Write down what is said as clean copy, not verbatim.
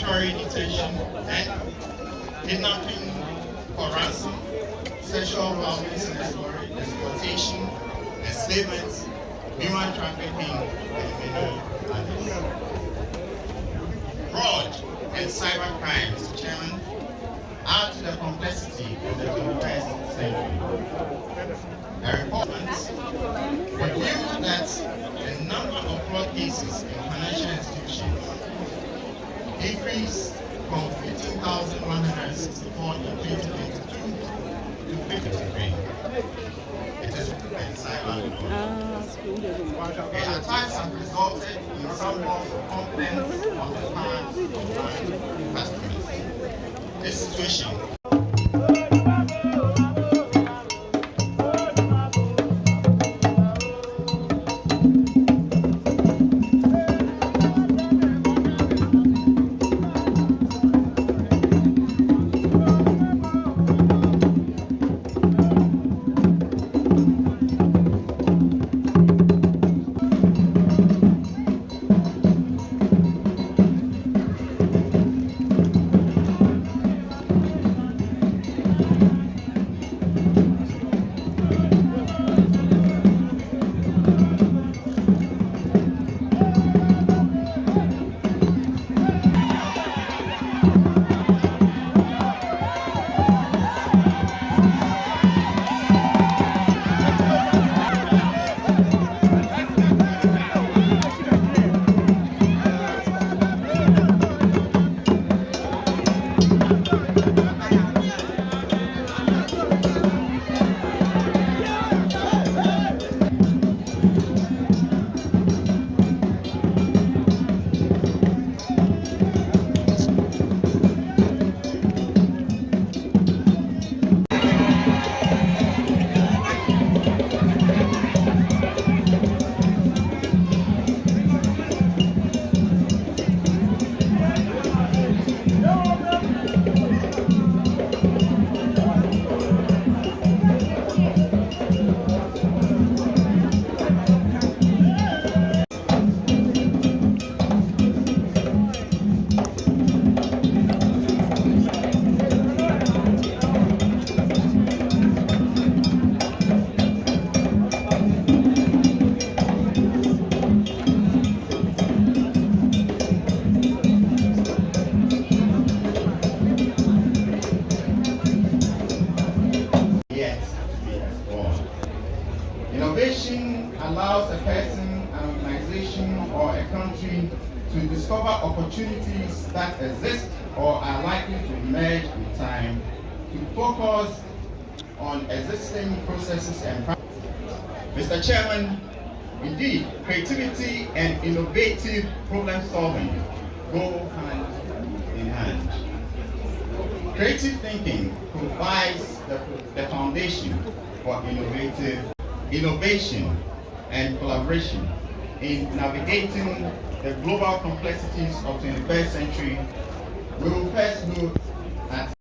arbitrary detention, death, kidnapping for ransom, sexual violence and exploitation, enslavement, human trafficking, and many others. Fraud and cyber crime, Mr. Chairman, add to the complexity of the 21st century. A report revealed that the number of fraud cases in financial institutions increased from 15,164 in 2022 to 53. It is cyber fraud. The attacks have resulted in some loss of confidence on the part of customers. This situation Innovation allows a person, an organization, or a country to discover opportunities that exist or are likely to emerge in time, to focus on existing processes and practices. Mr. Chairman, indeed, creativity and innovative problem solving go hand in hand. Creative thinking provides the foundation for innovation and collaboration in navigating the global complexities of the 21st century. We will first look at